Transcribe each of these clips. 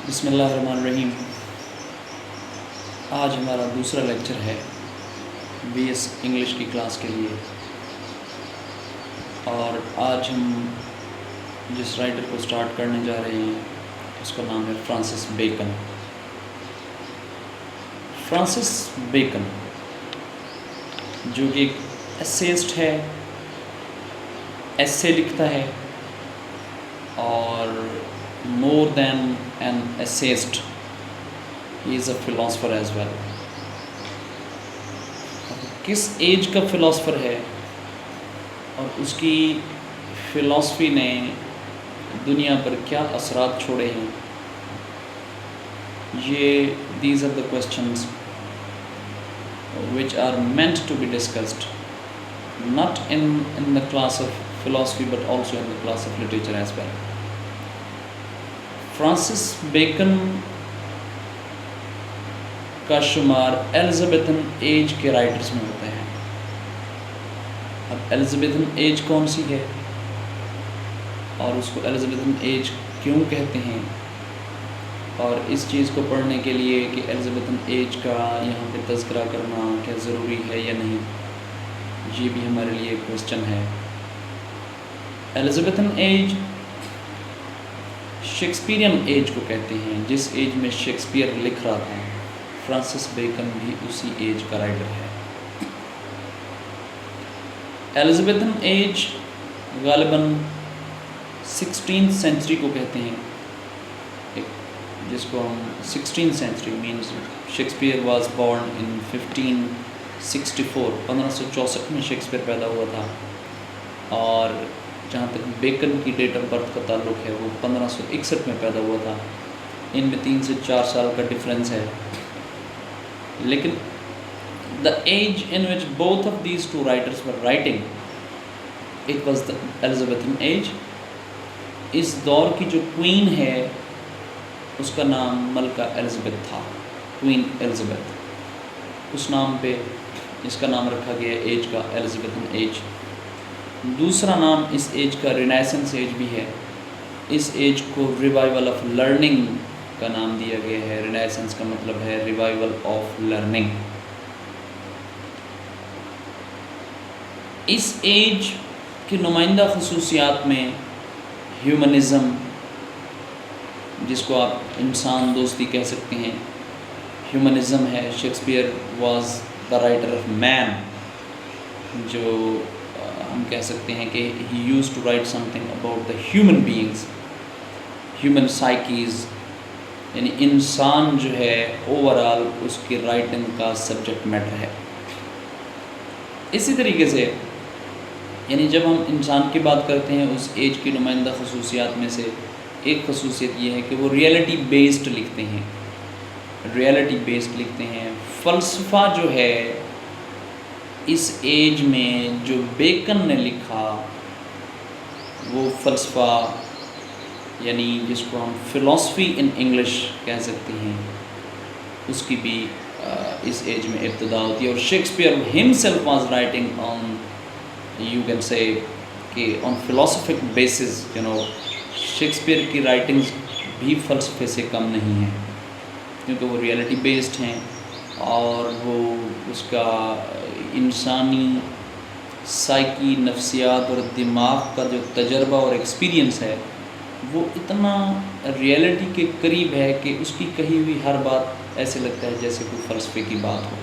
بسم اللہ الرحمن الرحیم۔ آج ہمارا دوسرا لیکچر ہے بی ایس انگلش کی کلاس کے لیے، اور آج ہم جس رائٹر کو سٹارٹ کرنے جا رہے ہیں اس کا نام ہے فرانسس بیکن۔ فرانسس بیکن جو کہ ایک ایسیسٹ ہے، ایسے لکھتا ہے، اور more than an essayist, he is a philosopher as well۔ کس ایج کا فلاسفر ہے اور اس کی فلاسفی نے دنیا پر کیا اثرات چھوڑے ہیں، یہ these are the questions which are meant to be discussed not in the class of philosophy but also in the class of literature as well۔ Francis Bacon کا شمار ایلزابتھن ایج کے رائٹرز میں ہوتا ہے۔ اب ایلزابتھن ایج کون سی ہے اور اس کو ایلزابتھن ایج کیوں کہتے ہیں، اور اس چیز کو پڑھنے کے لیے کہ ایلزابتھن ایج کا یہاں پہ تذکرہ کرنا کیا ضروری ہے یا نہیں، یہ بھی ہمارے لیے ایک کوسچن ہے۔ ایلزابتھن ایج شیکسپیرین ایج کو کہتے ہیں، جس ایج میں شیکسپیئر لکھ رہا تھا۔ فرانسس بیکن بھی اسی ایج کا رائٹر ہے۔ ایلزابتھن ایج غالباً 16th سینچری کو کہتے ہیں، جس کو ہم 16th century means Shakespeare was born in 1564، 1564 میں شیکسپیئر پیدا ہوا تھا، اور جہاں تک بیکن کی ڈیٹ آف برتھ کا تعلق ہے وہ 1561 میں پیدا ہوا تھا۔ ان میں 3 سے 4 سال کا ڈفرینس ہے، لیکن the age in which both of these two writers were writing it was the Elizabethan age. اس دور کی جو کوئین ہے اس کا نام ملکہ ایلزابتھ تھا، کوئین ایلزابتھ، اس نام پہ اس کا نام رکھا گیا ایج کا، ایلزابتھن ایج۔ دوسرا نام اس ایج کا رینیسنس ایج بھی ہے۔ اس ایج کو ریوائول آف لرننگ کا نام دیا گیا ہے۔ رینیسنس کا مطلب ہے ریوائول آف لرننگ۔ اس ایج کی نمائندہ خصوصیات میں ہیومنزم، جس کو آپ انسان دوستی کہہ سکتے ہیں، ہیومنزم ہے۔ Shakespeare was the writer of man, جو ہم کہہ سکتے ہیں کہ he used to write something about the human beings, human سائیکیز، یعنی انسان جو ہے اوور آل اس کی رائٹنگ کا سبجیکٹ میٹر ہے۔ اسی طریقے سے یعنی جب ہم انسان کی بات کرتے ہیں اس ایج کی نمائندہ خصوصیات میں سے ایک خصوصیت یہ ہے کہ وہ ریئلٹی بیسڈ لکھتے ہیں، ریئلٹی بیسڈ لکھتے ہیں۔ فلسفہ جو ہے اس ایج میں جو بیکن نے لکھا وہ فلسفہ، یعنی جس کو ہم فلاسفی ان انگلش کہہ سکتے ہیں، اس کی بھی اس ایج میں ابتدا ہوتی ہے۔ اور Shakespeare himself was writing on, you can say کہ آن فلاسفک بیسز، شیکسپیئر کی رائٹنگز بھی فلسفے سے کم نہیں ہیں، کیونکہ وہ ریئلٹی بیسڈ ہیں، اور وہ اس کا انسانی سائیکی، نفسیات اور دماغ کا جو تجربہ اور ایکسپیرینس ہے وہ اتنا ریئلٹی کے قریب ہے کہ اس کی کہی ہوئی ہر بات ایسے لگتا ہے جیسے کوئی فلسفے کی بات ہو۔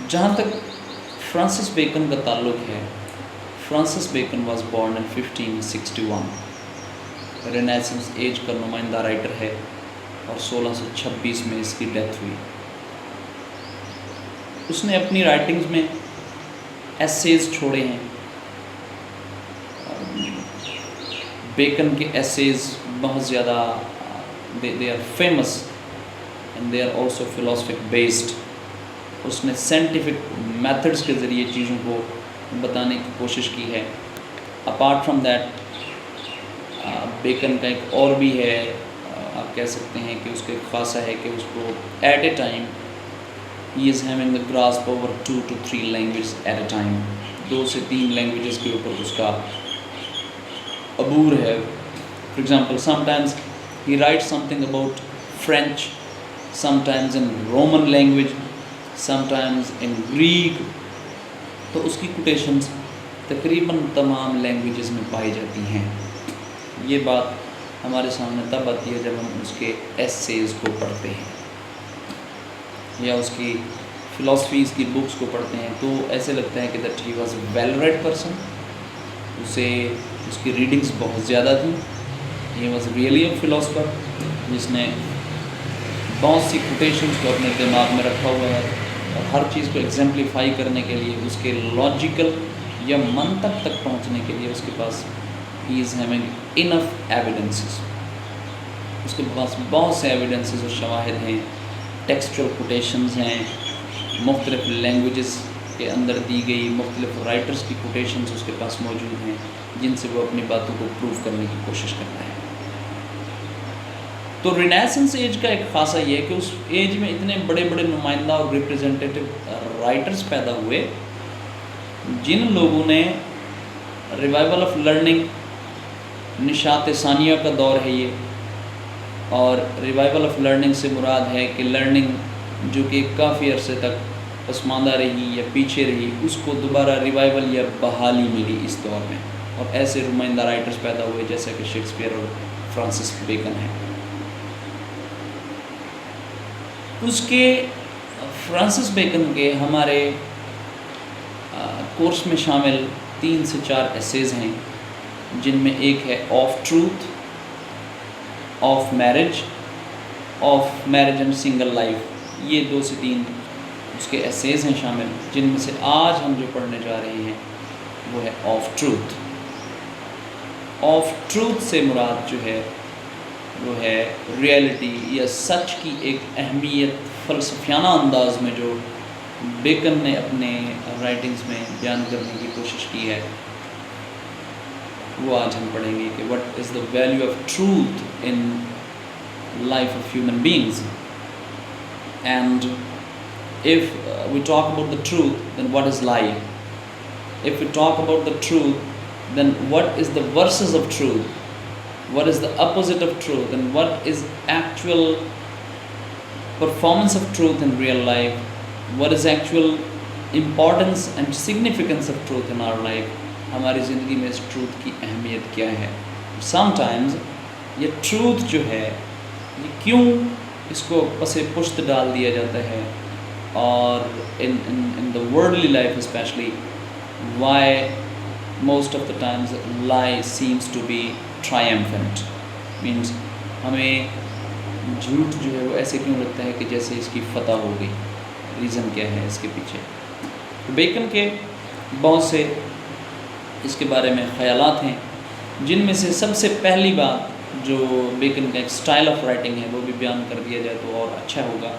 جہاں تک فرانسس بیکن کا تعلق ہے، Francis Bacon was born in 1561، renaissance age کا نمائندہ رائٹر ہے، اور 1626 میں اس کی ڈیتھ ہوئی۔ اس نے اپنی رائٹنگز میں ایسیز چھوڑے ہیں۔ بیکن کے ایسیز بہت زیادہ they are famous and they are also philosophic based. اس نے سائنٹیفک میتھڈس کے ذریعے چیزوں کو بتانے کی کوشش کی ہے۔ اپارٹ فرام دیٹ بیکن کا ایک اور بھی ہے، آپ کہہ سکتے ہیں کہ اس کا ایک خاصہ ہے کہ اس کو at a time he is having the grasp over 2 to 3 languages at a time، 2 سے 3 لینگویجز کے اوپر اس کا عبور ہے، For example, sometimes he writes something about French, sometimes in Roman language, sometimes in Greek. تو اس کی کوٹیشنز تقریباً تمام لینگویجز میں پائی جاتی ہیں. یہ بات ہمارے سامنے تب آتی ہے جب ہم اس کے ایسیز کو پڑھتے ہیں یا اس کی فلاسفیز کی بکس کو پڑھتے ہیں, تو ایسے لگتا ہے کہ that he was a well read person. اسے اس کی ریڈنگز بہت زیادہ تھیں. He was really a philosopher جس نے بہت سی کوٹیشنز کو اپنے دماغ میں رکھا ہوا ہے, اور ہر چیز کو ایگزمپلیفائی کرنے کے لیے, اس کے لاجیکل یا منطق تک پہنچنے کے لیے اس کے پاس ہی از ہیونگ انف ایویڈنسز. اس کے پاس بہت سے ایویڈنسز اور شواہد ہیں, ٹیکسچرل کوٹیشنز ہیں, مختلف لینگویجز کے اندر دی گئی مختلف رائٹرز کی کوٹیشنز اس کے پاس موجود ہیں, جن سے وہ اپنی باتوں کو پروف کرنے کی کوشش کرتا ہے. تو رینیسنس ایج کا ایک خاصہ یہ ہے کہ اس ایج میں اتنے بڑے بڑے نمائندہ اور ریپریزنٹیٹیو رائٹرز پیدا ہوئے جن لوگوں نے ریوائول آف لرننگ, نشاط ثانیہ کا دور ہے یہ, اور ریوائول آف لرننگ سے مراد ہے کہ لرننگ جو کہ کافی عرصے تک پسماندہ رہی یا پیچھے رہی, اس کو دوبارہ ریوائول یا بحالی ملی اس دور میں. اور ایسے نمائندہ رائٹرز پیدا ہوئے جیسا کہ شیکسپیئر اور فرانسس بیکن ہیں. اس کے فرانسس بیکن کے ہمارے کورس میں شامل 3 سے 4 ایسیز ہیں, جن میں ایک ہے of truth, of marriage and single life. یہ 2 سے 3 اس کے ایسیز ہیں شامل, جن میں سے آج ہم جو پڑھنے جا رہے ہیں وہ ہے آف ٹروتھ. آف ٹروتھ سے مراد جو ہے وہ ہے ریئلٹی یا سچ کی ایک اہمیت فلسفیانہ انداز میں جو بیکن نے اپنے رائٹنگز میں بیان کرنے کی کوشش کی ہے. وہ آج ہم پڑھیں گے کہ what is the value of truth in life of human beings, and if we talk about the truth, then what is lie? If we talk about the truth, then what is the verses of truth? What is the opposite of truth, and what is actual performance of truth in real life? What is actual importance and significance of truth in our life? ہماری زندگی میں اس truth کی اہمیت کیا ہے؟ Sometimes یہ truth جو ہے یہ کیوں اس کو پس پشت ڈال دیا جاتا ہے, اور in the worldly life especially, why most of the times lie seems to be triumphant, means ہمیں جھوٹ جو ہے وہ ایسے کیوں لگتا ہے کہ جیسے اس کی فتح ہو گئی. ریزن کیا ہے اس کے پیچھے؟ بیکن کے بہت سے اس کے بارے میں خیالات ہیں, جن میں سے سب سے پہلی بات جو بیکن کا ایک سٹائل آف رائٹنگ ہے وہ بھی بیان کر دیا جائے تو اور اچھا ہوگا.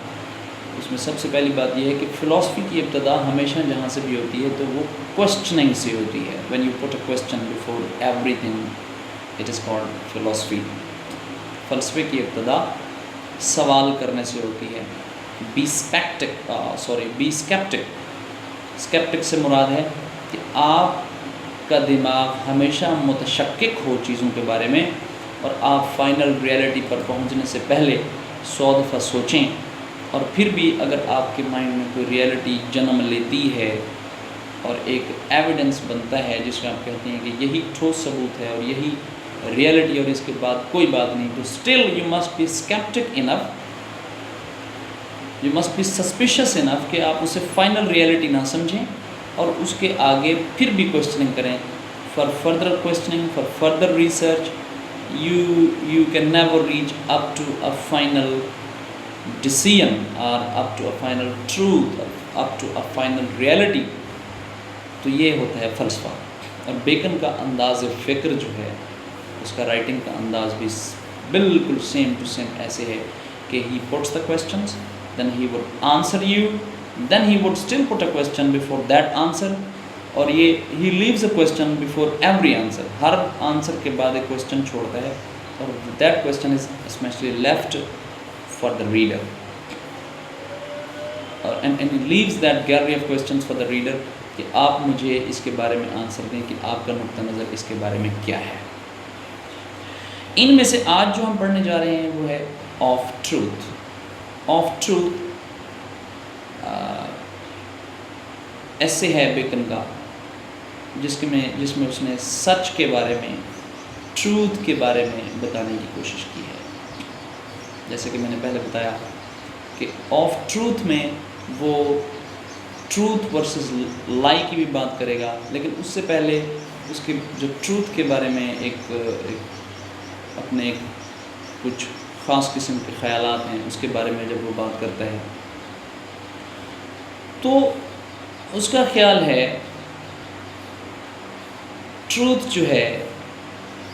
اس میں سب سے پہلی بات یہ ہے کہ فلاسفی کی ابتدا ہمیشہ جہاں سے بھی ہوتی ہے تو وہ کوسچننگ سے ہوتی ہے. when you put a question before everything, it is called philosophy. فلسفے کی ابتدا سوال کرنے سے ہوتی ہے. be skeptic. skeptic سے مراد ہے کہ آپ کا دماغ ہمیشہ متشکک ہو چیزوں کے بارے میں, اور آپ فائنل ریئلٹی پر پہنچنے سے پہلے 100 دفعہ سوچیں, اور پھر بھی اگر آپ کے مائنڈ میں کوئی ریئلٹی جنم لیتی ہے اور ایک ایویڈنس بنتا ہے جس میں آپ کہتے ہیں کہ یہی ٹھوس ثبوت ہے اور یہی ریئلٹی اور اس کے بعد کوئی بات نہیں, تو still you must be skeptic enough, you must be suspicious enough کہ آپ اسے فائنل ریئلٹی نہ سمجھیں اور اس کے آگے پھر بھی کوشچننگ کریں. For further questioning, for further research, you can never reach up to a final decision or up to a final truth, up to a final reality. تو یہ ہوتا ہے فلسفہ. اور بیکن کا انداز فکر جو ہے, اس کا رائٹنگ کا انداز بھی بالکل سیم ٹو سیم ایسے ہے کہ he puts the questions, then he would answer you, then he would still put a question before that answer, اور یہ he leaves a question before every answer. Hare answer کے بعد ایک question چھوڑتا ہے, اور that question is especially left for the reader, and he leaves that gallery of questions for the reader کہ آپ مجھے اس کے بارے میں آنسر دیں کہ آپ کا نقطہ نظر اس کے بارے میں کیا ہے. ان میں سے آج جو ہم پڑھنے جا رہے ہیں وہ ہے آف ٹروتھ. آف ٹروتھ ایسے ہے بیکن کا جس میں اس نے سچ کے بارے میں، ٹروتھ کے بارے میں بتانے کی کوشش کی ہے. جیسے کہ میں نے پہلے بتایا کہ آف ٹروتھ میں وہ ٹروتھ ورسز لائی کی بھی بات کرے گا، لیکن اس سے پہلے اس کے جو ٹروتھ کے بارے میں ایک اپنے کچھ خاص قسم کے خیالات ہیں اس کے بارے میں جب وہ بات کرتا ہے تو اس کا خیال ہے ٹروتھ جو ہے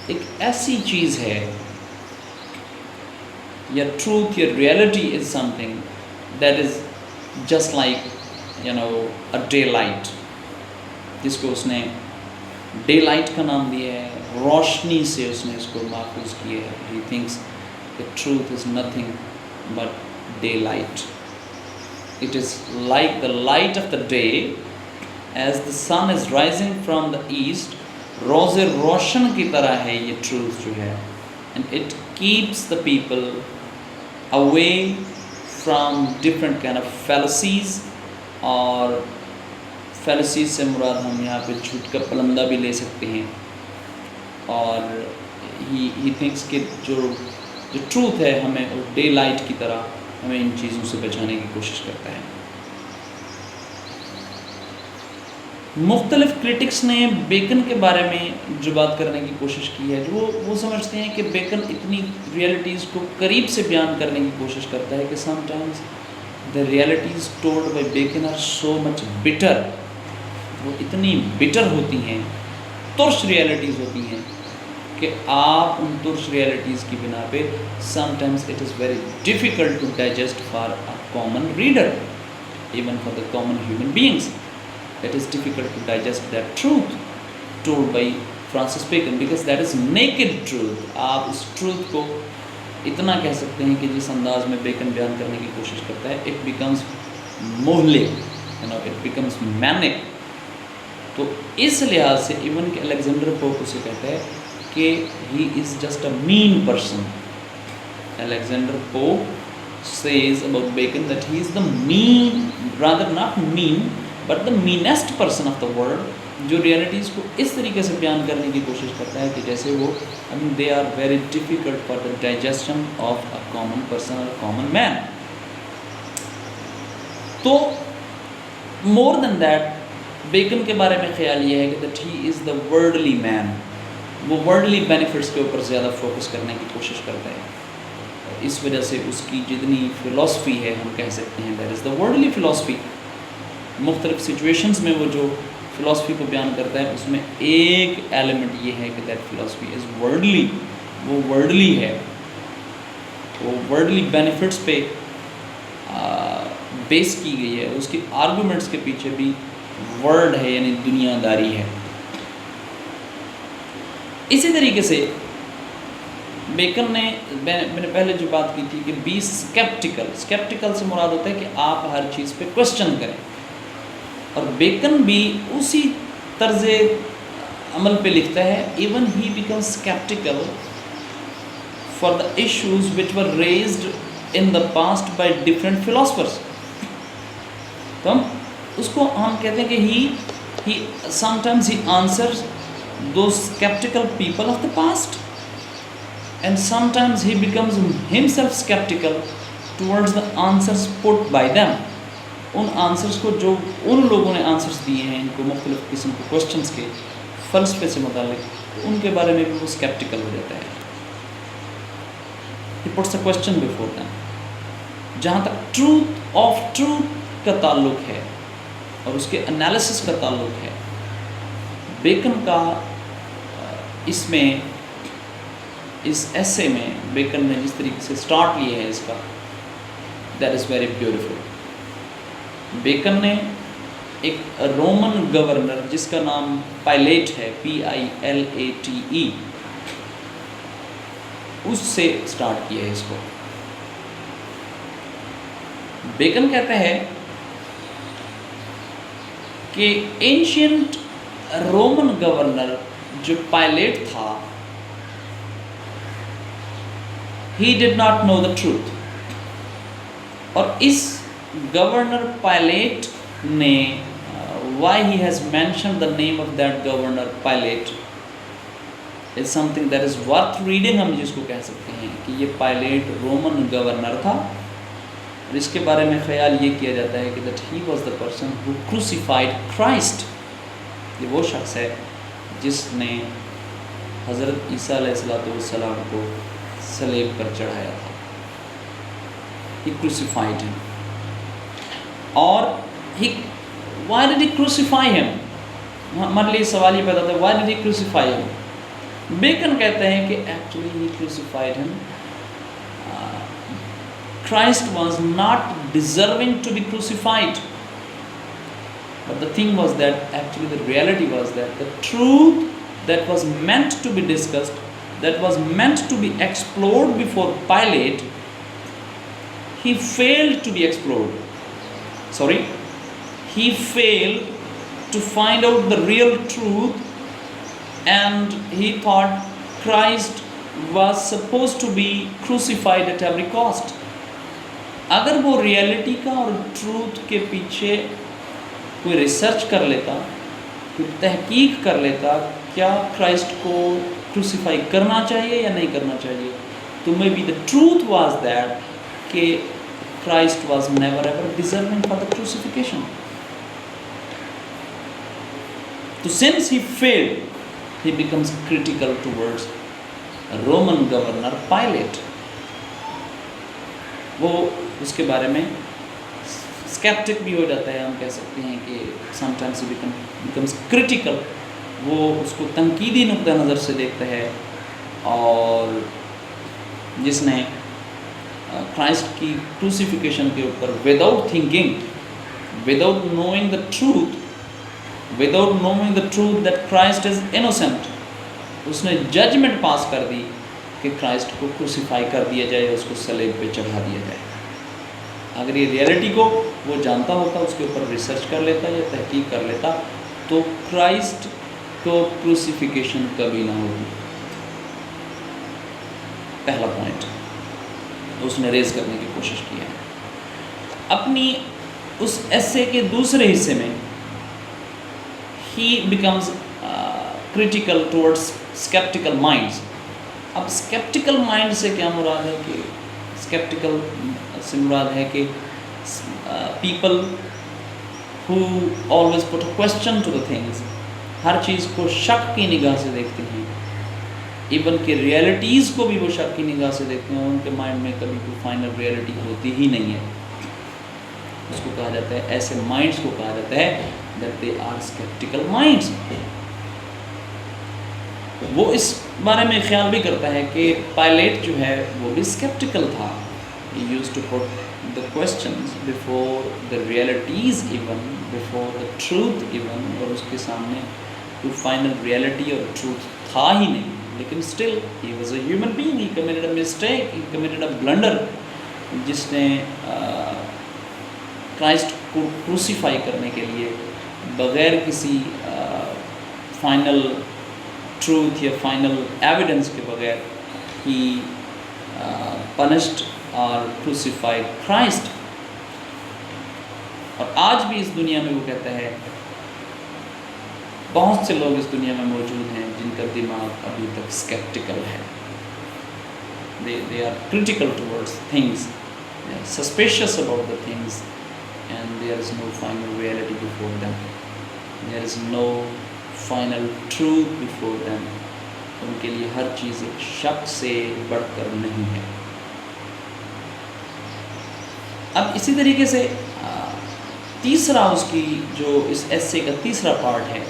ایک ایسی چیز ہے، یا ٹروتھ یا reality is some thing that is just like a day light, جس کو اس نے ڈے لائٹ کا نام دیا ہے. روشنی سے اس نے اس کو ماخوذ کیا ہے. ہی تھنکس کہ truth is nothing but day light. It is like the light of the day as the sun is rising from the east. روز روشن کی طرح ہے یہ ٹروتھ جو ہے. And it keeps the people away from different kind of fallacies. اور fallacies سے مراد ہم یہاں پہ جھوٹ کا پلندہ بھی لے سکتے ہیں. اور ہی تھنکس کہ جو ٹروتھ ہے ہمیں ڈے لائٹ کی طرح ہمیں ان چیزوں سے بچانے کی کوشش کرتا ہے. مختلف کرٹکس نے بیکن کے بارے میں جو بات کرنے کی کوشش کی ہے، وہ سمجھتے ہیں کہ بیکن اتنی ریئلٹیز کو قریب سے بیان کرنے کی کوشش کرتا ہے کہ sometimes the realities told by Bacon are so much bitter. وہ اتنی بٹر ہوتی ہیں، ترش ریئلٹیز ہوتی ہیں کہ آپ ان ترش ریئلٹیز کی بنا پہ sometimes it is very difficult to digest for a common reader, even for the common human beings. It is difficult to digest that truth told by Francis Bacon because that is naked truth. آپ اس truth کو اتنا کہہ سکتے ہیں کہ جس انداز میں بیکن بیان کرنے کی کوشش کرتا ہے it becomes مہلک، it becomes manic. تو اس لحاظ سے ایون کہ الیگزینڈر پوپ اسے کہتا ہے کہ he is just a mean person. Alexander Pope says about Bacon that he is the mean, rather not mean but the meanest person of the world, جو realities کو اس طریقے سے بیان کرنے کی کوشش کرتا ہے کہ جیسے وہ they are very difficult for the digestion of a common person اور کامن مین. تو مور دین دیٹ بیکن کے بارے میں خیال یہ ہے کہ that he is the worldly مین. وہ ورلڈلی بینیفٹس کے اوپر زیادہ فوکس کرنے کی کوشش کرتا ہے. اس وجہ سے اس کی جتنی فلاسفی ہے ہم کہہ سکتے ہیں that is the worldly philosophy. مختلف سچویشنز میں وہ جو فلاسفی کو بیان کرتا ہے اس میں ایک ایلیمنٹ یہ ہے کہ دیٹ فلاسفی از ورلڈلی. وہ ورلڈلی ہے، وہ ورلڈلی بینیفٹس پہ بیس کی گئی ہے. اس کی آرگومنٹس کے پیچھے بھی ورڈ ہے، یعنی دنیا داری ہے. اسی طریقے سے بیکن نے، میں نے پہلے جو بات کی تھی کہ بی اسکیپٹیکل. اسکیپٹیکل سے مراد ہوتا ہے کہ آپ ہر چیز پہ کوشچن کریں، اور بیکن بھی اسی طرز عمل پہ لکھتا ہے. Even he became skeptical for the issues which were raised in the past by different philosophers. تو اس کو ہم کہتے ہیں کہ he sometimes he answers those skeptical people of the past, and sometimes he becomes himself skeptical towards the answers put by them. ان آنسرز کو جو ان لوگوں نے آنسرز دیے ہیں ان کو مختلف قسم کے کوشچنس کے فلسفے سے متعلق، ان کے بارے میں بھی وہ اسکیپٹیکل ہو جاتا ہے. He puts a question before them. جہاں تک ٹروتھ آف ٹروتھ کا تعلق ہے اور اس کے انالیسس کا تعلق ہے، بیکن کا اس میں، اس ایسے میں بیکن نے جس طریقے سے سٹارٹ لیا ہے اس کا، that is very beautiful. Bacon نے ایک رومن گورنر جس کا نام پائلیٹ ہے، PILATE، اس سے سٹارٹ کیا ہے اس کو. بیکن کہتا ہے کہ اینشینٹ رومن گورنر جو پائلیٹ تھا he did not know the truth. اور اس گورنر پائلیٹ نے why he has mentioned the name of that governor Pilate is something that is worth reading. ہم جس کو کہہ سکتے ہیں کہ یہ پائلیٹ رومن گورنر تھا، اور اس کے بارے میں خیال یہ کیا جاتا ہے کہ that he was the person who crucified Christ. یہ وہ شخص ہے جس نے حضرت عیسیٰ علیہ السلام کو صلیب پر چڑھایا تھا. He crucified him. اور why did he crucify him? ہمارے لیے سوال یہ پیدا تھا why did he crucify him? Bacon کہتے ہیں کہ actually he crucified him. Christ was not deserving to be crucified. But the thing was that actually the reality was that the truth that was meant to be discussed, that was meant to be explored before Pilate, he failed to be explored. He failed to find out the real truth, and he thought Christ was supposed to be crucified at every cost. اگر وہ reality کا اور truth کے پیچھے کوئی research کر لیتا، کوئی تحقیق کر لیتا کیا کرائسٹ کو کروسیفائی کرنا چاہیے یا نہیں کرنا چاہیے، تو maybe the truth was that کہ Christ was never ever deserving for the crucifixion. So since he failed, he becomes critical towards Roman governor Pilate. وہ اس کے بارے میں skeptic بھی ہو جاتا ہے، ہم کہہ سکتے ہیں کہ sometimes he becomes critical. وہ اس کو تنقیدی نقطہ نظر سے دیکھتا ہے، اور جس نے کرائسٹ کی کروسیفیکیشن کے اوپر without thinking, without knowing the truth that Christ is innocent, اس نے ججمنٹ پاس کر دی کہ کرائسٹ کو کروسیفائی کر دیا جائے، اس کو صلیب پہ چڑھا دیا جائے. اگر یہ ریئلٹی کو وہ جانتا ہوتا، اس کے اوپر ریسرچ کر لیتا یا تحقیق کر لیتا، تو کرائسٹ کو کروسیفیکیشن کبھی نہ ہوتی. پہلا پوائنٹ اس نے ریز کرنے کی کوشش کی ہے. اپنی اس ایسے کے دوسرے حصے میں he becomes critical towards sceptical minds. اب اسکیپٹیکل مائنڈ سے کیا مراد ہے؟ کہ اسکیپٹیکل سے مراد ہے کہ people who always put a question to the things, ہر چیز کو شک کی نگاہ سے دیکھتے ہیں، ایون کہ ریئلٹیز کو بھی وہ شک کی نگاہ سے دیکھتے ہیں. ان کے مائنڈ میں کبھی کوئی فائنل ریئلٹی ہوتی ہی نہیں ہے. اس کو کہا جاتا ہے، ایسے مائنڈس کو کہا جاتا ہے that they are skeptical minds. وہ اس بارے میں خیال بھی کرتا ہے کہ پائلیٹ جو ہے وہ بھی skeptical تھا. He used to put the questions before the realities even, before the truth even, اور اس کے سامنے کوئی فائنل ریئلٹی اور ٹروتھ تھا ہی نہیں. لیکن still he was a human being, he committed a mistake, he committed a blunder, جس نے کرائسٹ کو کروسیفائی کرنے کے لیے بغیر کسی فائنل ٹروتھ یا فائنل ایویڈنس کے بغیر he punished or crucified Christ. اور آج بھی اس دنیا میں وہ کہتا ہے، بہت سے لوگ اس دنیا میں موجود ہیں جن کا دماغ ابھی تک اسکیپٹیکل ہے. they are critical towards things, they are suspicious about the things, and there is no final reality before them, there is no final truth before them. ان کے لیے ہر چیز ایک شک سے بڑھ کر نہیں ہے. اب اسی طریقے سے تیسرا اس کی جو اس ایسے کا تیسرا پارٹ ہے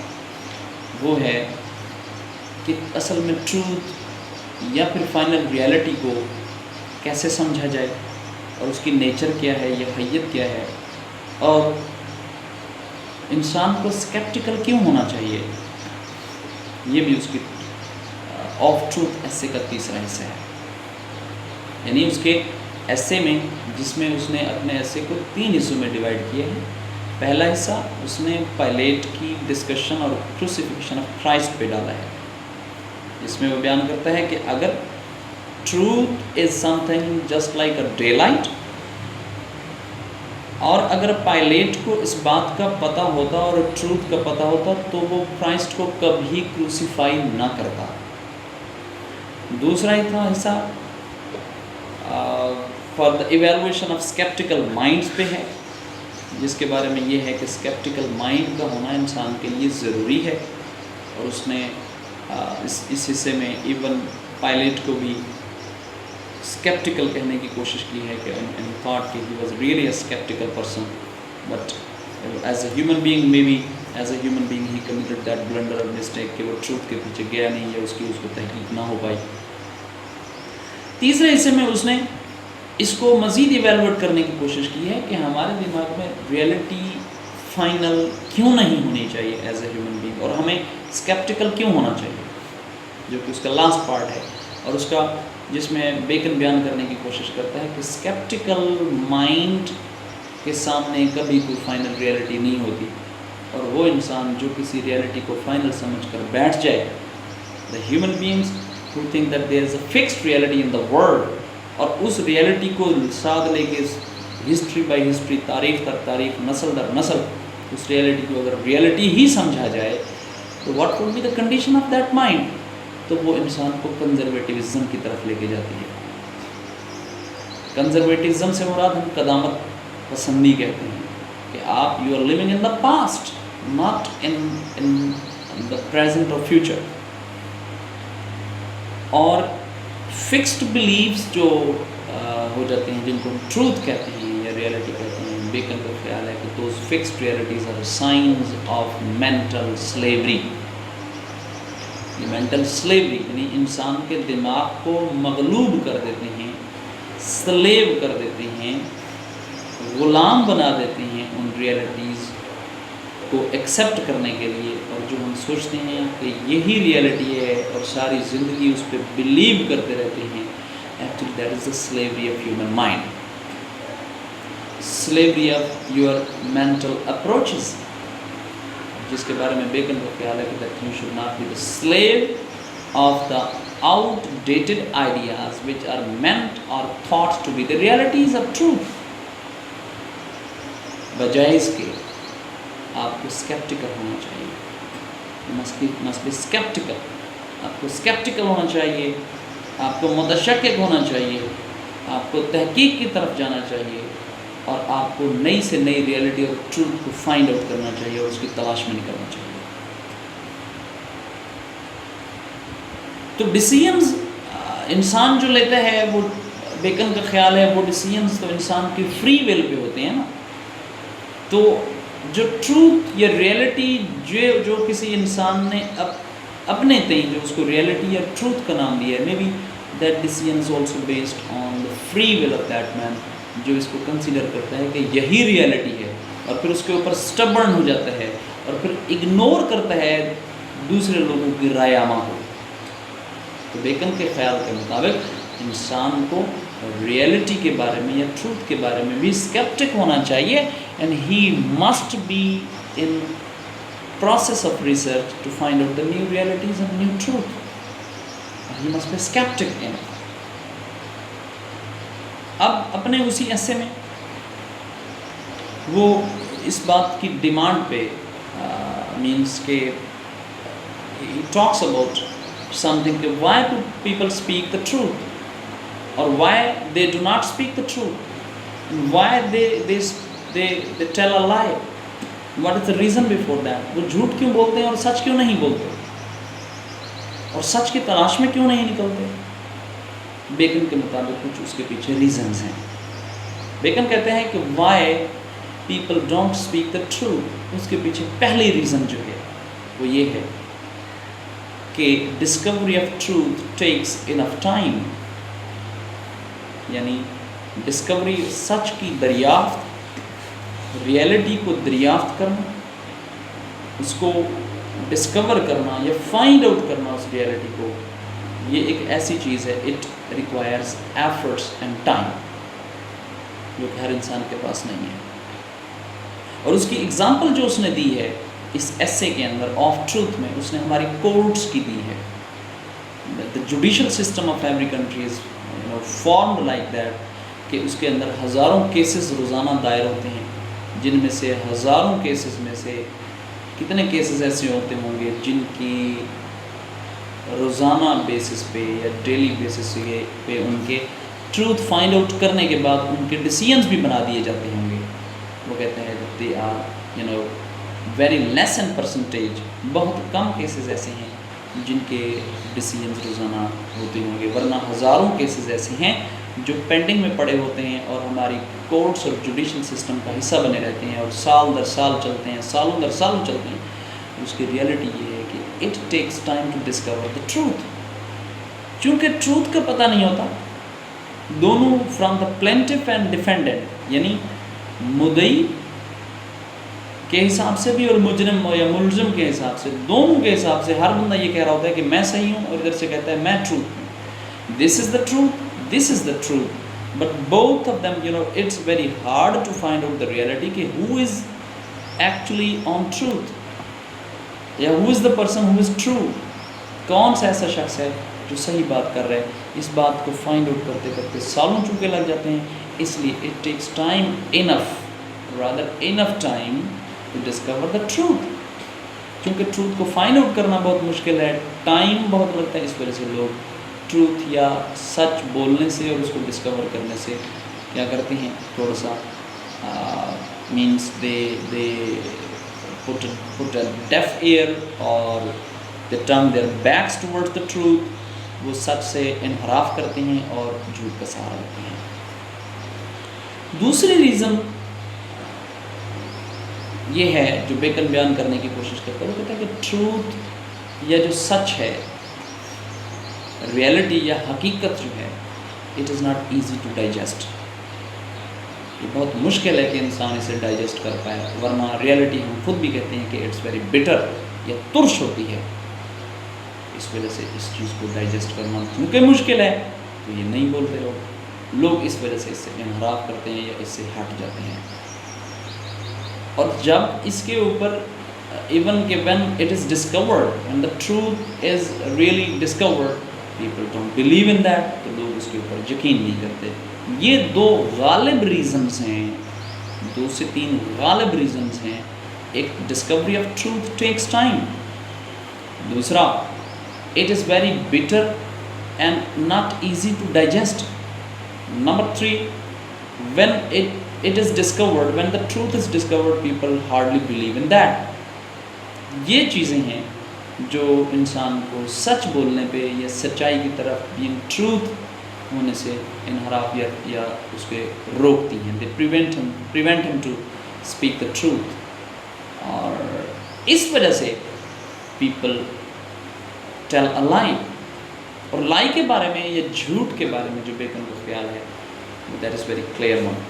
وہ ہے کہ اصل میں ٹروتھ یا پھر فائنل ریئلٹی کو کیسے سمجھا جائے، اور اس کی نیچر کیا ہے یا حیت کیا ہے، اور انسان کو اسکیپٹیکل کیوں ہونا چاہیے. یہ بھی اس کی آف ٹروتھ ایسے کا تیسرا حصہ ہے. یعنی اس کے ایسے میں، جس میں اس نے اپنے ایسے کو 3 حصوں میں ڈیوائڈ کیا ہے. پہلا حصہ اس نے پائلیٹ کی ڈسکشن اور کروسیفکشن آف کرائسٹ پہ ڈالا ہے، جس میں وہ بیان کرتا ہے کہ اگر truth is something just like a daylight. اور اگر پائلیٹ کو اس بات کا پتہ ہوتا اور ٹروتھ کا پتہ ہوتا تو وہ کرائسٹ کو کبھی کروسیفائی نہ کرتا. دوسرا ہی تھا حصہ for the evolution of sceptical minds پہ ہے، جس کے بارے میں یہ ہے کہ اسکیپٹیکل مائنڈ کا ہونا انسان کے لیے ضروری ہے. اور اس نے اس حصے میں ایون پائلیٹ کو بھی اسکیپٹیکل کہنے کی کوشش کی ہے کہ ان تھاٹ کہ he was really a sceptical person, but as a human being may be as a human being he committed that blunder اور مسٹیک کہ وہ ٹروتھ کے پیچھے گیا نہیں یا اس کو تحقیق نہ ہو پائی. تیسرے حصے میں اس نے اس کو مزید ایویلویٹ کرنے کی کوشش کی ہے کہ ہمارے دماغ میں ریئلٹی فائنل کیوں نہیں ہونی چاہیے ایز اے ہیومن بینگ، اور ہمیں اسکیپٹیکل کیوں ہونا چاہیے، جو کہ اس کا لاسٹ پارٹ ہے. اور اس کا جس میں بیکن بیان کرنے کی کوشش کرتا ہے کہ اسکیپٹیکل مائنڈ کے سامنے کبھی کوئی فائنل ریئلٹی نہیں ہوتی، اور وہ انسان جو کسی ریئلٹی کو فائنل سمجھ کر بیٹھ جائے، the human beings who think that there is a fixed reality in the world، اور اس ریئلٹی کو ساتھ لے کے ہسٹری بائی ہسٹری، تاریخ در تاریخ، نسل در نسل اس ریئلٹی کو اگر ریئلٹی ہی سمجھا جائے تو what would be the condition of that mind؟ تو وہ انسان کو کنزرویٹیوزم کی طرف لے کے جاتی ہے. کنزرویٹیزم سے مراد ہم قدامت پسندی کہتے ہیں کہ آپ you are living in the past not in the present اور فیوچر. اور فکسڈ بلیفس جو ہو جاتے ہیں جن کو ہم ٹروتھ کہتے ہیں یا ریئلٹی کہتے ہیں، بیکن کا خیال ہے کہ those fixed realities are signs of mental slavery. یہ مینٹل سلیوری یعنی انسان کے دماغ کو مغلوب کر دیتے ہیں، سلیو کر دیتے ہیں، غلام بنا دیتے ہیں ان ریئلٹیز کو ایکسیپٹ کرنے کے لیے. اور جو ہم سوچتے ہیں کہ یہی ریئلٹی ہے اور ساری زندگی اس پہ بلیو کرتے رہتے ہیں، actually that is the slavery of human mind, slavery of your mental approaches, جس کے بارے میں بیکن کا خیال ہے کہ that you should not be the slave of the outdated ideas which are meant اور thought to be the realities of truth. بجائے اس کے آپ کو اسکیپٹیکل ہونا چاہیے، must be skeptical. آپ کو اسکیپٹیکل ہونا چاہیے، آپ کو متشکک ہونا چاہیے، آپ کو تحقیق کی طرف جانا چاہیے، اور آپ کو نئی سے نئی ریئلٹی اور ٹروتھ کو فائنڈ آؤٹ کرنا چاہیے اور اس کی تلاش میں نکلنا چاہیے. تو ڈیسیژنز انسان جو لیتا ہے، وہ بیکن کا خیال ہے وہ ڈیسیژنز تو انسان کی فری ول پہ ہوتے ہیں نا. تو جو ٹروتھ یا ریئلٹی جو کسی انسان نے اپنے تئیں جو اس کو ریئلٹی یا ٹروتھ کا نام دیا ہے، may be that decision is also based on the free will of that man, جو اس کو کنسیڈر کرتا ہے کہ یہی ریئلٹی ہے، اور پھر اس کے اوپر سٹبرن ہو جاتا ہے اور پھر اگنور کرتا ہے دوسرے لوگوں کی رائے عامہ کو. تو بیکن کے خیال کے مطابق انسان کو ریئلٹی کے بارے میں یا ٹروتھ کے بارے میں بھی اسکیپٹک ہونا چاہیے، and he must be in process of research to find out the new realities and new truth. He must be skeptic in. اب اپنے اسی ایسے میں وہ اس بات کی ڈیمانڈ پہ مینس کہ he talks about something کہ why do people speak the truth or why they do not speak the truth, and why they tell a lie, what is the reason before that. وہ جھوٹ کیوں بولتے ہیں اور سچ کیوں نہیں بولتے، اور سچ کی تلاش میں کیوں نہیں نکلتے. بیکن کے مطابق کچھ اس کے پیچھے ریزنز ہیں. بیکن کہتے ہیں کہ why people don't speak the truth، اس کے پیچھے پہلی ریزن جو ہے وہ یہ ہے کہ discovery of truth takes enough time. یعنی ڈسکوری، سچ کی دریافت، ریئلٹی کو دریافت کرنا، اس کو ڈسکور کرنا یا فائنڈ آؤٹ کرنا اس ریئلٹی کو، یہ ایک ایسی چیز ہے، it requires efforts and time, جو کہ ہر انسان کے پاس نہیں ہے. اور اس کی اگزامپل جو اس نے دی ہے اس ایسے کے اندر آف ٹروتھ میں، اس نے ہماری کورٹس کی دی ہے. the judicial system of every country is formed like that کہ اس کے اندر ہزاروں کیسز روزانہ دائر ہوتے ہیں، جن میں سے ہزاروں کیسز میں سے کتنے کیسز ایسے ہوتے ہوں گے جن کی روزانہ بیسس پہ یا ڈیلی بیسس پہ ان کے ٹروتھ فائنڈ آؤٹ کرنے کے بعد ان کے ڈیسیجنز بھی بنا دیے جاتے ہوں گے. وہ کہتے ہیں they are very less in percentage, بہت کم کیسز ایسے ہیں جن کے ڈیسیجنز روزانہ ہوتے ہوں گے، ورنہ ہزاروں کیسز ایسے ہیں جو پینڈنگ میں پڑے ہوتے ہیں اور ہماری کورٹس اور جوڈیشل سسٹم کا حصہ بنے رہتے ہیں اور سال در سال چلتے ہیں، سالوں در سال چلتے ہیں. اس کی ریئلٹی یہ ہے کہ it takes time to discover the truth. چونکہ ٹروتھ کا پتہ نہیں ہوتا، دونوں from the plaintiff and defendant, یعنی مدعی کے حساب سے بھی اور مجرم یا ملزم کے حساب سے، دونوں کے حساب سے ہر بندہ یہ کہہ رہا ہوتا ہے کہ میں صحیح ہوں، اور ادھر سے کہتا ہے میں ٹروتھ ہوں. This is the truth, this is the truth, but both of them it's very hard to find out the reality کہ who is actually on truth یا who is the person who is true. کون سا ایسا شخص ہے جو صحیح بات کر رہا ہے. اس بات کو فائنڈ آؤٹ کرتے کرتے سالوں چونکہ لگ جاتے ہیں، اس لیے it takes time enough time to discover the truth. کیونکہ ٹروتھ کو فائنڈ آؤٹ کرنا بہت مشکل ہے، ٹائم بہت لگتا ہے، اس وجہ سے لوگ ٹروتھ یا سچ بولنے سے اور اس کو ڈسکور کرنے سے کیا کرتے ہیں، تھوڑا سا means they put a deaf ear اور they turn their backs towards the truth. وہ سچ سے انحراف کرتے ہیں اور جھوٹ کا سہارا لیتے ہیں. دوسری ریزن یہ ہے جو بیکن بیان کرنے کی کوشش کرتا ہے، وہ کہتا ہے کہ ٹروتھ یا جو سچ ہے، ریئلٹی یا حقیقت جو ہے، it is not easy to digest. یہ بہت مشکل ہے کہ انسان اسے ڈائجسٹ کر پائے، ورنہ ریئلٹی ہم خود بھی کہتے ہیں کہ اٹس ویری بٹر یا ترش ہوتی ہے. اس وجہ سے اس چیز کو ڈائجسٹ کرنا کیونکہ مشکل ہے تو یہ نہیں بولتے لوگ اس وجہ سے اس سے انحراف کرتے ہیں یا اس سے ہٹ جاتے ہیں. اور جب اس کے اوپر ایون کہ when it is discovered, when the truth is really discovered, people don't believe in that, تو لوگ اس کے اوپر یقین نہیں کرتے. یہ دو غالب ریزنز ہیں، 2 سے 3 غالب ریزنز ہیں. ایک Discovery of truth takes time, دوسرا it is very bitter and not easy to digest. Number 3, when it is discovered, when the truth is discovered, people hardly believe in that. یہ چیزیں ہیں جو انسان کو سچ بولنے پہ یا سچائی کی طرف being truth ہونے سے انحراف یا اس کے روکتی ہیں. they prevent him to speak the truth. اور اس وجہ سے people tell a lie. اور لائی کے بارے میں یا جھوٹ کے بارے میں جو بیکن کا خیال ہے، that is very clear one.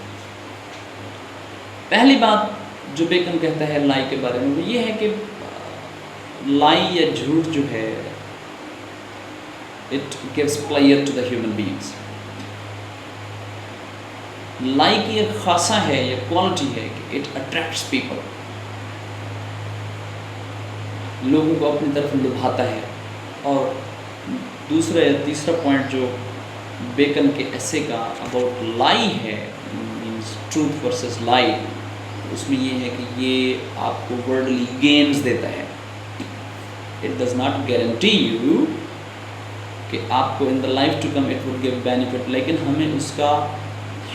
پہلی بات جو بیکن کہتا ہے لائی کے بارے میں وہ یہ ہے کہ لائی یا جھوٹ جو ہے it gives pleasure to the human beings. لائی کی ایک خاصہ ہے یا کوالٹی ہے کہ it attracts people. لوگوں کو اپنی طرف لبھاتا ہے. اور دوسرا یا تیسرا پوائنٹ جو بیکن کے ایسے کا اباؤٹ لائی ہے، مینس ٹروتھ ورسز لائی، اس میں یہ ہے کہ یہ آپ کو ورڈلی گینز دیتا ہے. It does not guarantee you کہ آپ کو in the life to come it will give benefit, لیکن ہمیں اس کا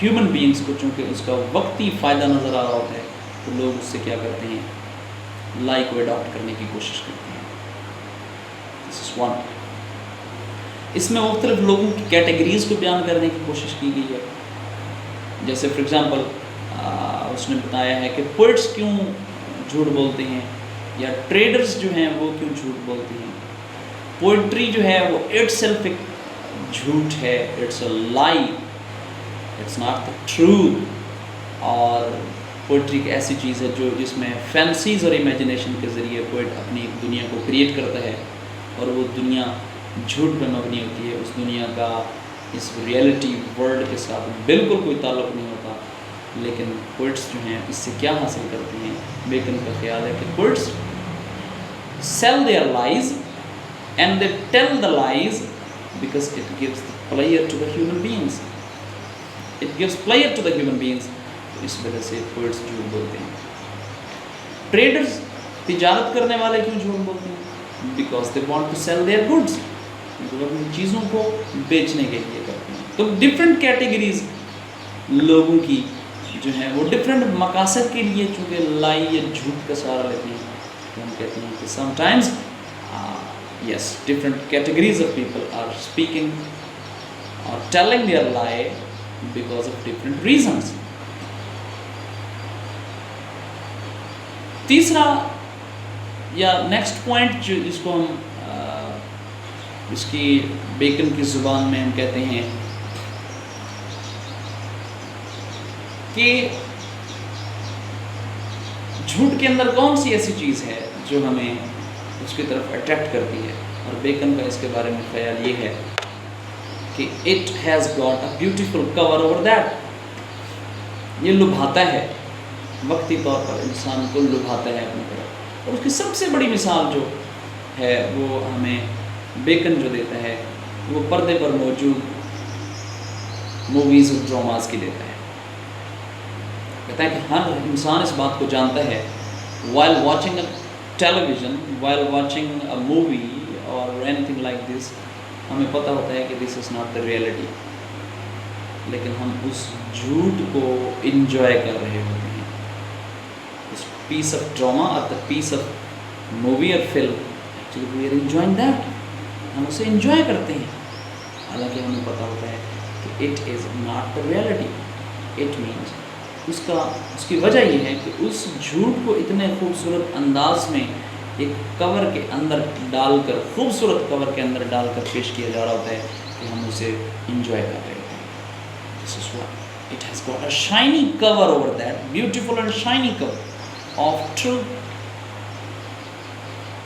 ہیومن بینگس کو چونکہ اس کا وقتی فائدہ نظر آ رہا ہوتا ہے تو لوگ اس سے کیا کرتے ہیں، لائی کو اڈاپٹ کرنے کی کوشش کرتے ہیں. دس از ون. اس میں مختلف لوگوں کی کیٹیگریز کو بیان کرنے کی کوشش کی گئی ہے. جیسے فار ایگزامپل اس نے بتایا ہے کہ پوئٹس کیوں جھوٹ بولتے ہیں یا ٹریڈرز جو ہیں وہ کیوں جھوٹ بولتے ہیں. پوئٹری جو ہے وہ اٹ سیلف ایک جھوٹ ہے، اٹس اے لائی، اٹس ناٹ دا ٹروتھ. اور پوئٹری ایک ایسی چیز ہے جس میں فینسیز اور امیجنیشن کے ذریعے پوئٹ اپنی ایک دنیا کو کریٹ کرتا ہے، اور وہ دنیا جھوٹ پہ مبنی ہوتی ہے. اس دنیا کا اس ریئلٹی ورلڈ کے ساتھ بالکل کوئی تعلق نہیں ہوتا. لیکن پوئٹس جو ہیں اس سے کیا حاصل کرتے ہیں؟ بیکن کا خیال ہے کہ poets sell their lies and they tell the lies because it gives the pleasure to the human beings. It gives pleasure to the human beings. اس وجہ سے poets جھوٹ بولتے ہیں. ٹریڈرز تجارت کرنے والے کیوں جھوٹ بولتے ہیں؟ Because they want to sell their goods. وہ اپنی چیزوں کو بیچنے کے لیے کرتے ہیں. تو ڈفرینٹ کیٹیگریز لوگوں کی جو ہیں وہ ڈفرینٹ مقاصد کے لیے چونکہ لائی یا جھوٹ کا سہارا لیتے ہیں. تو ہم کہتے ہیں کہ sometimes yes different categories of people are speaking اور telling their lie because of different reasons. تیسرا یا نیکسٹ پوائنٹ جو جس کو ہم اس کی بیکن کی زبان میں ہم کہتے ہیں کہ جھوٹ کے اندر کون سی ایسی چیز ہے جو ہمیں اس کی طرف اٹریکٹ کرتی ہے. اور بیکن کا اس کے بارے میں خیال یہ ہے کہ it has got a beautiful cover over that. یہ لبھاتا ہے، وقتی طور پر انسان کو لبھاتا ہے اپنی طرف. اور اس کی سب سے بڑی مثال جو ہے وہ ہمیں بیکن جو دیتا ہے وہ پردے پر موجود موویز اور ڈراماز کی دیتا ہے. کہتا ہے کہ ہر انسان اس بات کو جانتا ہے while watching a television, while watching a movie or anything like this, ہمیں پتہ ہوتا ہے کہ this is not the reality. لیکن ہم اس جھوٹ کو انجوائے کر رہے ہوتے ہیں. اس پیس آف ڈراما اور the piece of movie or film, actually we are enjoying that. ہم اسے انجوائے کرتے ہیں حالانکہ ہمیں پتہ ہوتا ہے کہ it is not the reality. It means اس کی وجہ یہ ہے کہ اس جھوٹ کو اتنے خوبصورت انداز میں ایک کور کے اندر ڈال کر، خوبصورت کور کے اندر ڈال کر پیش کیا جا رہا ہوتا ہے کہ ہم اسے انجوائے کر رہے ہوتے ہیں. This is why it has got a shiny cover over that, beautiful and shiny cover of truth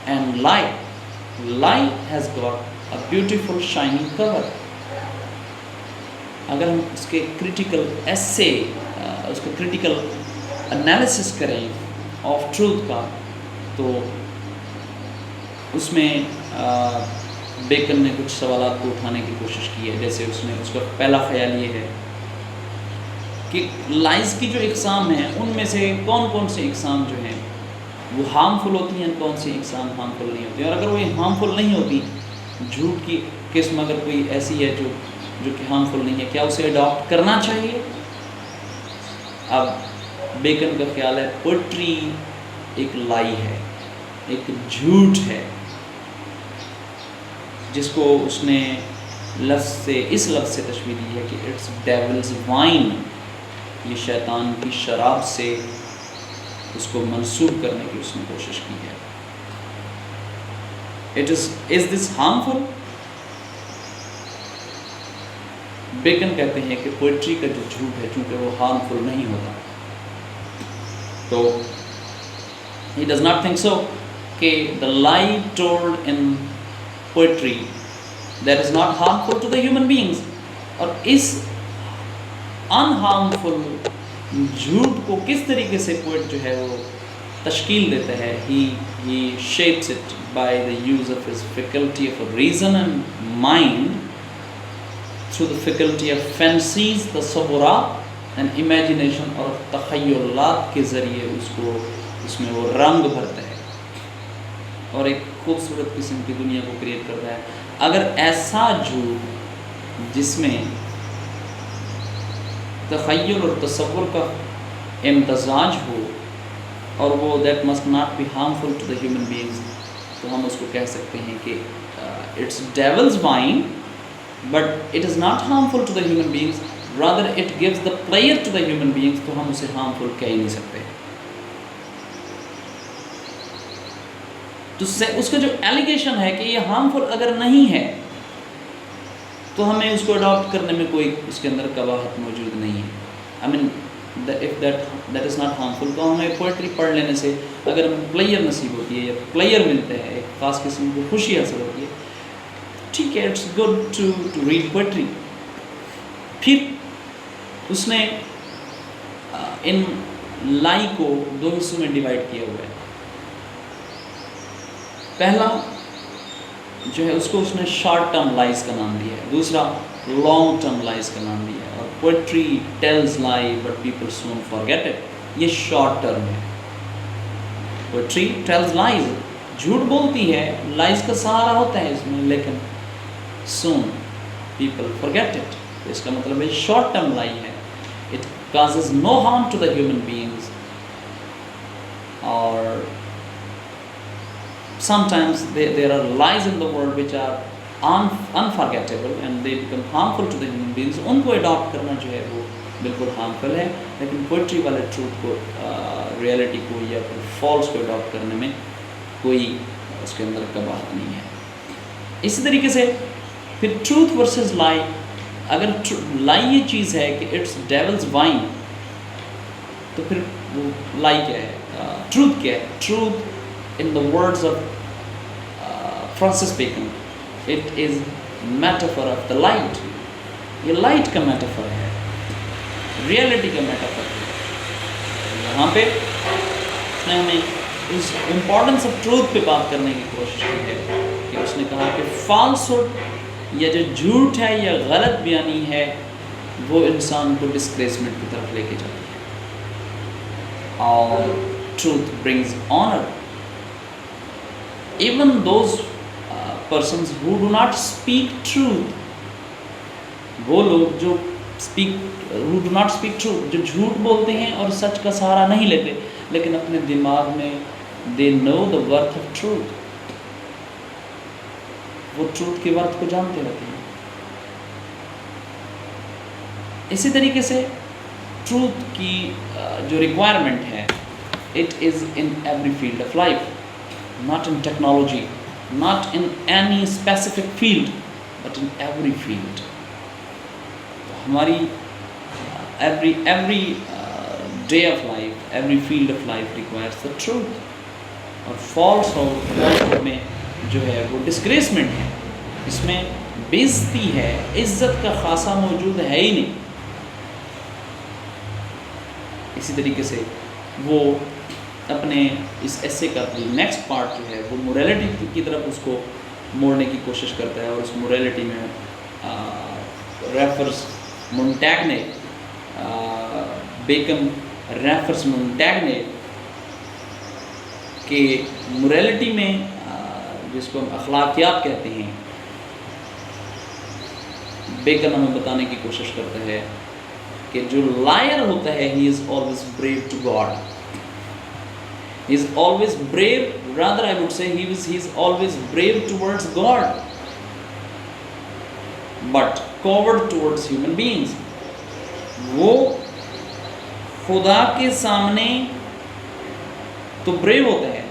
and lie. Lie has got a beautiful shiny cover. اگر ہم اس کے کریٹیکل ایسے اس کو کریٹیکل انالیسس کریں آف ٹروتھ کا تو اس میں bacon نے کچھ سوالات کو اٹھانے کی کوشش کی ہے. جیسے اس کا پہلا خیال یہ ہے کہ لائز کی جو اقسام ہیں ان میں سے کون کون سے اقسام جو ہیں وہ ہارمفل ہوتی ہیں، کون سی اقسام ہارمفل نہیں ہوتی ہیں. اور اگر وہ ہارمفل نہیں ہوتی، جھوٹ کی قسم اگر کوئی ایسی ہے جو کہ ہارمفل نہیں ہے، کیا اسے اڈاپٹ کرنا چاہیے؟ اب بیکن کا خیال ہے پوئٹری ایک لائی ہے، ایک جھوٹ ہے جس کو اس نے اس لفظ سے تشبیہ دی ہے کہ اٹس ڈیولز وائن. یہ شیطان کی شراب سے اس کو منسوب کرنے کی اس نے کوشش کی ہے. Is this harmful? بیکن کہتے ہیں کہ پوئٹری کا جو جھوٹ ہے چونکہ وہ ہارمفل نہیں ہوتا، تو he does not think so کہ the lie told in poetry that is not harmful to the human beings. اور اس unharmful جھوٹ کو کس طریقے سے پوئٹ جو ہے وہ تشکیل دیتا ہے. he shapes it by the use of his faculty of reason and mind, through the faculty of fancies, تصورات and imagination اور تخیلات کے ذریعے اس میں وہ رنگ بھرتا ہے اور ایک خوبصورت قسم کی دنیا کو کریٹ کرتا ہے. اگر ایسا جھوٹ جس میں تخیل اور تصور کا امتزاج ہو اور وہ that must not be harmful to the human beings، تو ہم اس کو کہہ سکتے ہیں کہ it's devil's wine but it is not harmful to the human beings, rather it gives the pleasure to the human beings. تو ہم اسے harmful کہہ ہی نہیں سکتے. تو اس کا جو ایلیگیشن ہے کہ یہ harmful اگر نہیں ہے تو ہمیں اس کو اڈاپٹ کرنے میں کوئی اس کے اندر قباحت موجود نہیں ہے. I mean if that is not harmful تو ہمیں پوئٹری پڑھ لینے سے اگر ہمیں پلیئر نصیب ہوتی ہے یا پلیئر ملتا ہے، ایک خاص قسم کی خوشی حاصل ہوتی ہے، ٹھیک ہے، it's good to read poetry. پھر اس نے ان لائی کو دو حصوں میں ڈیوائڈ کیا ہوا ہے. پہلا جو ہے اس کو اس نے شارٹ ٹرم لائز کا نام دیا ہے, دوسرا لانگ ٹرم لائز کا نام دیا ہے. اور poetry tells lie but people soon forget it, یہ شارٹ ٹرم ہے. پوئٹری ٹیلز لائز, جھوٹ بولتی ہے, لائز کا سہارا ہوتا ہے اس میں, لیکن سون پیپل فارگیٹ اٹ. اس کا مطلب ہے شارٹ ٹرم لائی ہے. It causes no harm to the human beings. اور sometimes there are lies in the world which are unforgettable and they become harmful to the human beings. ان کو adopt کرنا جو ہے وہ بالکل harmful ہے, لیکن poetry والے truth کو, reality کو یا پھر false کو adopt کرنے میں کوئی اس کے اندر قباحت نہیں ہے. اسی طریقے سے پھر truth versus lie, اگر lie یہ چیز ہے کہ it's devil's wine, تو پھر وہ lie کیا ہے, truth کیا ہے. truth in the words of Francis Bacon, it is metaphor of the light. یہ light کا metaphor ہے, reality کا metaphor ہے. یہاں پہ اس نے ہمیں اس importance of truth پہ بات کرنے کی کوشش کی ہے کہ اس نے کہا کہ falsehood یا جو جھوٹ ہے یا غلط بیانی ہے وہ انسان کو disgracement کی طرف لے کے جاتی ہے, اور truth brings honor. Even those persons who do not speak truth, وہ لوگ جو who do not speak truth, جو جھوٹ بولتے ہیں اور سچ کا سہارا نہیں لیتے, لیکن اپنے دماغ میں they know the worth of truth, وہ truth کے worth کو جانتے رہتے ہیں. اسی طریقے سے truth کی جو requirement ہے, it is in every field of life, not in technology, not in any specific field, but in every field. ہماری every day of life, every field of life requires the truth. اور falsehood میں جو ہے وہ disgracement ہے, اس میں بےعزتی ہے, عزت کا خاصا موجود ہے ہی نہیں. اسی طریقے سے وہ اپنے اس ایسے کا نیکسٹ پارٹ جو ہے وہ موریلٹی کی طرف اس کو موڑنے کی کوشش کرتا ہے, اور اس موریلٹی میں ریفرس مونٹیگنے, بیکن ریفرس مونٹیگنے کہ موریلٹی میں جس کو ہم اخلاقیات کہتے ہیں, بیکن ہمیں بتانے کی کوشش کرتا ہے کہ جو لائر ہوتا ہے he is always brave to God. He is always brave, rather I would say he is always brave towards God, but coward towards human beings. وہ خدا کے سامنے تو brave ہوتا ہے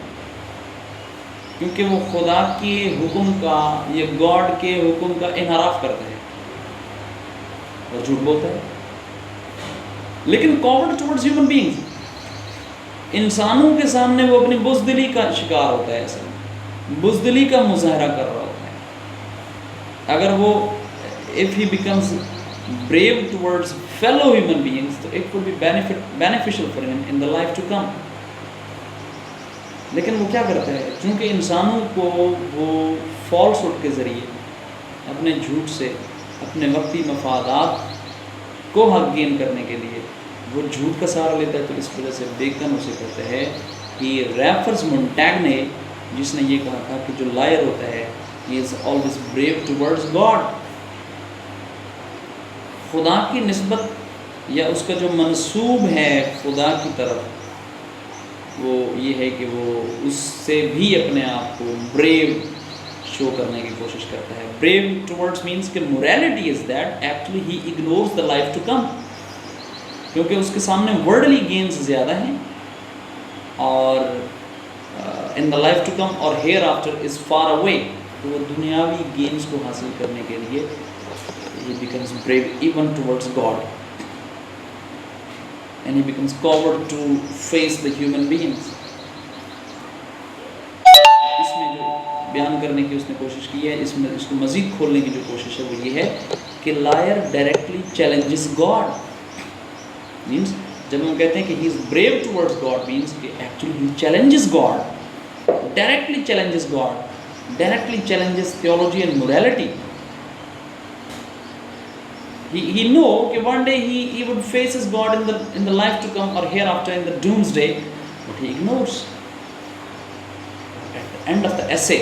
کیونکہ وہ خدا کے حکم کا یا God کے حکم کا انحراف کرتا ہے اور جھوٹ بولتا ہے, لیکن coward towards human beings, انسانوں کے سامنے وہ اپنی بزدلی کا شکار ہوتا ہے, اصل بزدلی کا مظاہرہ کر رہا ہوتا ہے. اگر وہ if he becomes brave towards fellow human beings, تو it could be beneficial for him in the life to come. لیکن وہ کیا کرتا ہے, چونکہ انسانوں کو وہ فالس ہوڈ کے ذریعے اپنے جھوٹ سے اپنے وقتی مفادات کو حق گین کرنے کے لیے وہ جھوٹ کا سہارا لیتا ہے, تو اس وجہ سے بیکن اسے کہتا ہے کہ ریفرس مونٹیگنے جس نے یہ کہا تھا کہ جو لائر ہوتا ہے he is always brave towards God. خدا کی نسبت یا اس کا جو منسوب ہے خدا کی طرف وہ یہ ہے کہ وہ اس سے بھی اپنے آپ کو بریو شو کرنے کی کوشش کرتا ہے. بریو ٹورڈز مینس کہ morality is that actually he ignores the life to come, کیونکہ اس کے سامنے ورڈلی گینز زیادہ ہیں اور in the life to come اور hereafter is far away, تو وہ دنیاوی گینز کو حاصل کرنے کے لیے he becomes brave even towards God and he becomes coward to face the human beings. اس میں جو بیان کرنے کی اس نے کوشش کی ہے, اس میں اس کو مزید کھولنے کی جو کوشش ہے وہ یہ ہے کہ liar directly challenges God. means جب ہم کہتے ہیں کہ he is brave towards God means کہ actually he challenges God, directly challenges God. directly challenges theology and morality. He know that one day he would face his God in the life to come or hereafter in the doomsday, but he ignores. At the end of the essay,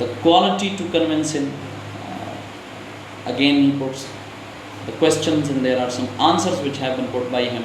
the quality to convince him. Again he puts the questions and there are some answers which have been put by him.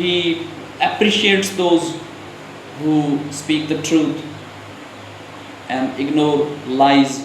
he appreciates those who speak the truth and ignore lies.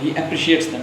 he appreciates them,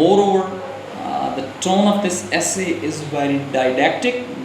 Moreover, the tone of this essay is very didactic.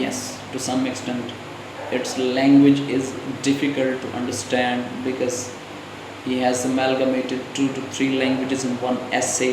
Yes, to some extent, its language is difficult to understand because he has amalgamated 2 to 3 languages in one essay.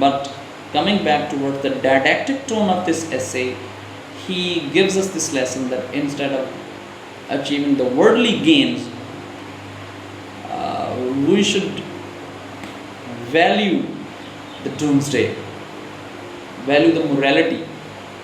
But coming back towards the didactic tone of this essay, he gives us this lesson that instead of achieving the worldly gains, we should value the doomsday, value the morality.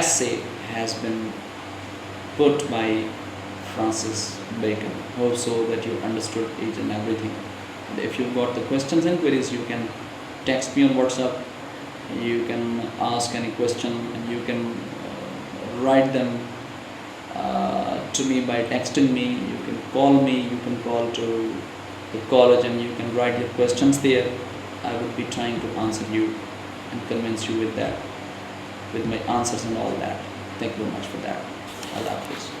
essay has been put by Francis Bacon. Hope so that you understood each and everything. And if you've got the questions and queries, you can text me on WhatsApp, you can ask any question, and you can write them to me by texting me, you can call me, you can call to the college and you can write your questions there. I would be trying to answer you and convince you with that, with my answers and all that. Thank you very much for that. Allah Hafiz.